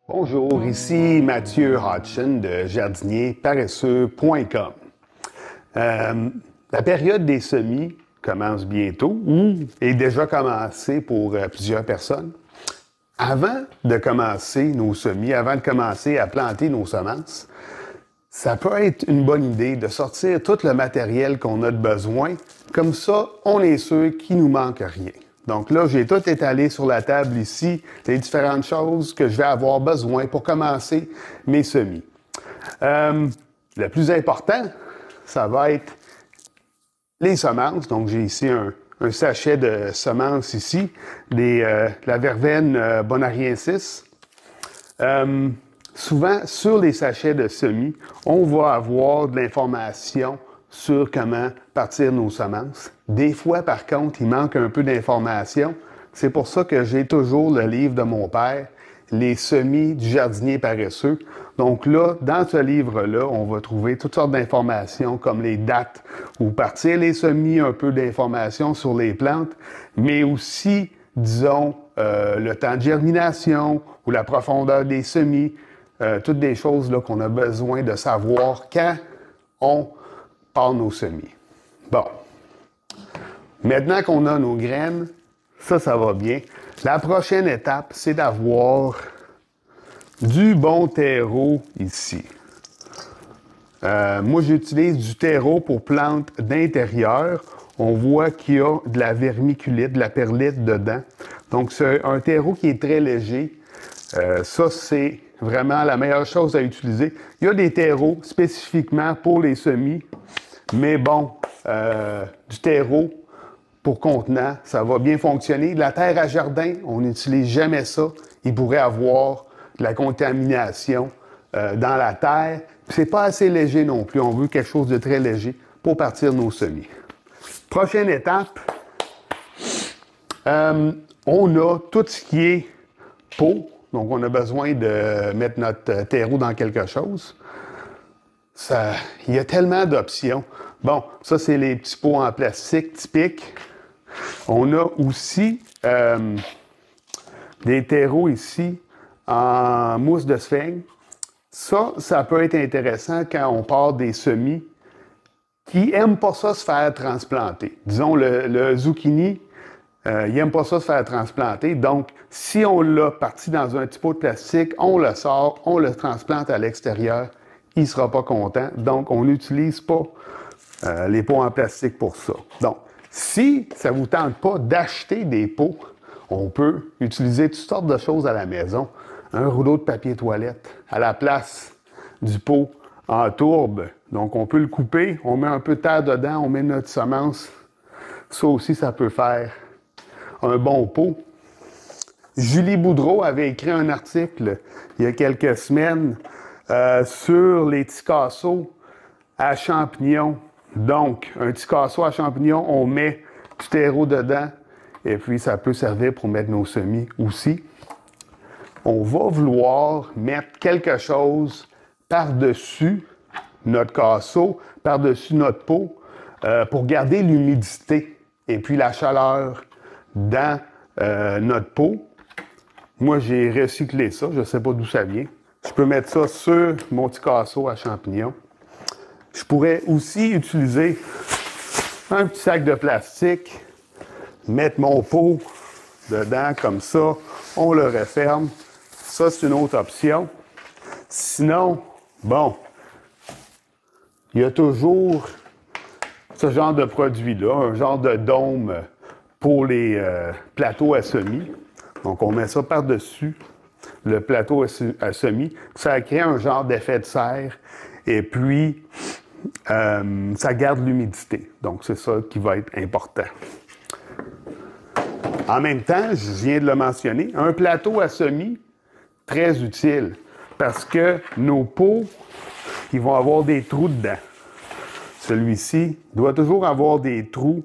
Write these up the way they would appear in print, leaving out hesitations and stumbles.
Bonjour, ici Mathieu Hodgson de jardinierparesseux.com. La période des semis commence bientôt ou est déjà commencée pour plusieurs personnes. Avant de commencer nos semis, avant de commencer à planter nos semences, ça peut être une bonne idée de sortir tout le matériel qu'on a de besoin. Comme ça, on est sûr qu'il ne nous manque rien. Donc là, j'ai tout étalé sur la table ici, les différentes choses que je vais avoir besoin pour commencer mes semis. Le plus important, ça va être les semences. Donc j'ai ici un sachet de semences ici, la verveine bonariensis. Souvent, sur les sachets de semis, on va avoir de l'information sur comment partir nos semences. Des fois, par contre, il manque un peu d'information. C'est pour ça que j'ai toujours le livre de mon père, Les semis du jardinier paresseux. Donc là, dans ce livre-là, on va trouver toutes sortes d'informations comme les dates où partir les semis, un peu d'informations sur les plantes, mais aussi, disons, le temps de germination ou la profondeur des semis, toutes des choses là, qu'on a besoin de savoir quand on part nos semis. Bon. Maintenant qu'on a nos graines, ça va bien. La prochaine étape, c'est d'avoir du bon terreau ici. Moi, j'utilise du terreau pour plantes d'intérieur. On voit qu'il y a de la vermiculite, de la perlite dedans. Donc, c'est un terreau qui est très léger. Ça, c'est vraiment la meilleure chose à utiliser. Il y a des terreaux spécifiquement pour les semis, mais bon, du terreau pour contenant, ça va bien fonctionner. La terre à jardin, on n'utilise jamais ça. Il pourrait avoir de la contamination dans la terre. C'est pas assez léger non plus. On veut quelque chose de très léger pour partir nos semis. Prochaine étape, on a tout ce qui est pot. Donc, on a besoin de mettre notre terreau dans quelque chose. Il y a tellement d'options. Bon, ça, c'est les petits pots en plastique typiques. On a aussi des terreaux ici en mousse de sphène. Ça peut être intéressant quand on part des semis qui n'aiment pas ça se faire transplanter. Disons, le zucchini, il n'aime pas ça se faire transplanter. Donc, si on l'a parti dans un petit pot de plastique, on le sort, on le transplante à l'extérieur, il ne sera pas content. Donc, on n'utilise pas les pots en plastique pour ça. Donc, si ça ne vous tente pas d'acheter des pots, on peut utiliser toutes sortes de choses à la maison. Un rouleau de papier toilette à la place du pot en tourbe. Donc, on peut le couper, on met un peu de terre dedans, on met notre semence. Ça aussi, ça peut faire un bon pot. Julie Boudreau avait écrit un article il y a quelques semaines sur les petits casseaux à champignons. Donc, un petit casseau à champignons, on met du terreau dedans et puis ça peut servir pour mettre nos semis aussi. On va vouloir mettre quelque chose par-dessus notre casseau, par-dessus notre pot pour garder l'humidité et puis la chaleur dans notre pot. Moi, j'ai recyclé ça. Je ne sais pas d'où ça vient. Je peux mettre ça sur mon petit casseau à champignons. Je pourrais aussi utiliser un petit sac de plastique, mettre mon pot dedans comme ça. On le referme. Ça, c'est une autre option. Sinon, bon, il y a toujours ce genre de produit-là, un genre de dôme pour les plateaux à semis. Donc, on met ça par-dessus le plateau à semis. Ça crée un genre d'effet de serre et puis ça garde l'humidité. Donc, c'est ça qui va être important. En même temps, je viens de le mentionner, un plateau à semis, très utile parce que nos pots, ils vont avoir des trous dedans. Celui-ci doit toujours avoir des trous.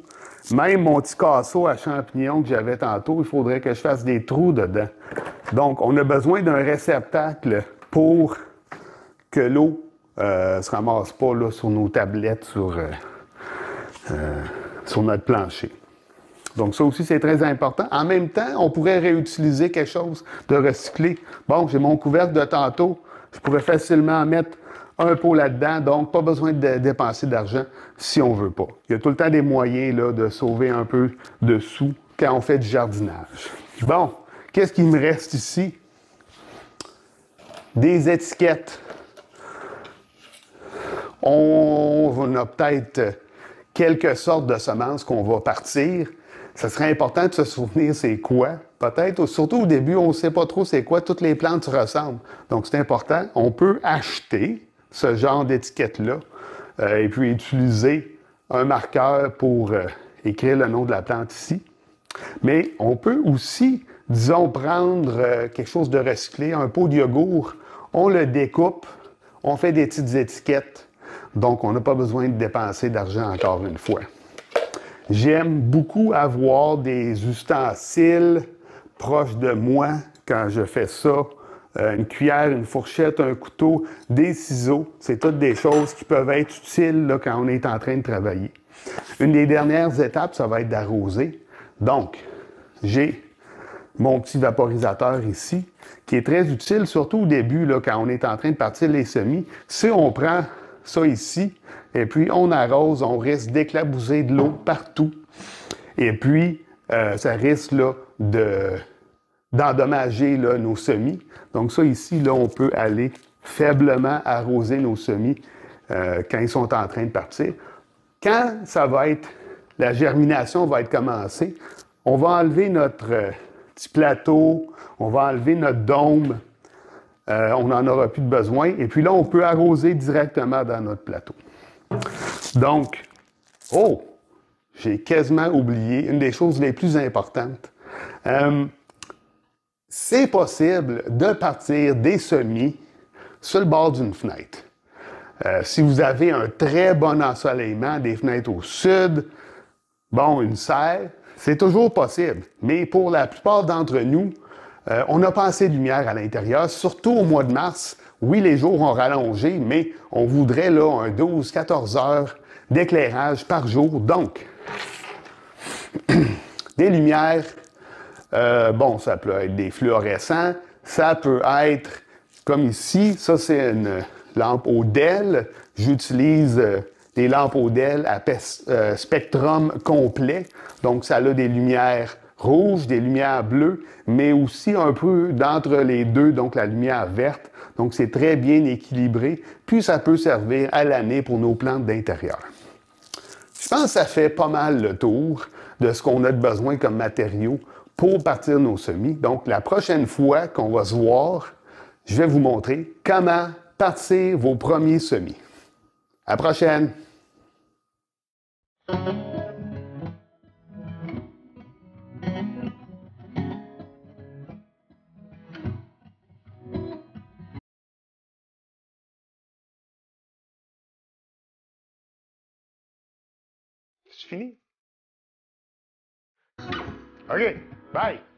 Même mon petit casseau à champignons que j'avais tantôt, il faudrait que je fasse des trous dedans. Donc, on a besoin d'un réceptacle pour que l'eau ne se ramasse pas là, sur nos tablettes, sur notre plancher. Donc ça aussi, c'est très important. En même temps, on pourrait réutiliser quelque chose de recyclé. Bon, j'ai mon couvercle de tantôt. Je pourrais facilement mettre un pot là-dedans, donc pas besoin de dépenser d'argent si on veut pas. Il y a tout le temps des moyens là, de sauver un peu de sous quand on fait du jardinage. Bon, qu'est-ce qu'il me reste ici? Des étiquettes. On a peut-être quelques sortes de semences qu'on va partir. Ça serait important de se souvenir c'est quoi. Peut-être, surtout au début, on ne sait pas trop c'est quoi. Toutes les plantes se ressemblent. Donc, c'est important. On peut acheter ce genre d'étiquette-là et puis utiliser un marqueur pour écrire le nom de la plante ici. Mais on peut aussi, disons, prendre quelque chose de recyclé, un pot de yogourt, on le découpe, on fait des petites étiquettes. Donc, on n'a pas besoin de dépenser d'argent encore une fois. J'aime beaucoup avoir des ustensiles proches de moi quand je fais ça. Une cuillère, une fourchette, un couteau, des ciseaux. C'est toutes des choses qui peuvent être utiles là, quand on est en train de travailler. Une des dernières étapes, ça va être d'arroser. Donc, j'ai mon petit vaporisateur ici, qui est très utile, surtout au début, là, quand on est en train de partir les semis. Si on prend ça ici, et puis on arrose, on risque d'éclabouser de l'eau partout. Et puis, ça risque là, d'endommager là, nos semis. Donc ça ici, là, on peut aller faiblement arroser nos semis quand ils sont en train de partir. Quand ça va être, la germination va être commencée, on va enlever notre petit plateau, on va enlever notre dôme, on n'en aura plus de besoin. Et puis là, on peut arroser directement dans notre plateau. Donc, oh, j'ai quasiment oublié une des choses les plus importantes. C'est possible de partir des semis sur le bord d'une fenêtre. Si vous avez un très bon ensoleillement, des fenêtres au sud, bon, une serre, c'est toujours possible. Mais pour la plupart d'entre nous, on n'a pas assez de lumière à l'intérieur, surtout au mois de mars. Oui, les jours ont rallongé, mais on voudrait là un 12-14 heures d'éclairage par jour. Donc, des lumières, bon, ça peut être des fluorescents, ça peut être, comme ici, ça c'est une lampe Odell. J'utilise des lampes Odell à spectrum complet. Donc, ça a des lumières rouges, des lumières bleues, mais aussi un peu d'entre les deux, donc la lumière verte. Donc, c'est très bien équilibré. Puis, ça peut servir à l'année pour nos plantes d'intérieur. Je pense que ça fait pas mal le tour de ce qu'on a de besoin comme matériaux pour partir nos semis. Donc, la prochaine fois qu'on va se voir, je vais vous montrer comment partir vos premiers semis. À la prochaine! C'est fini? OK, bye!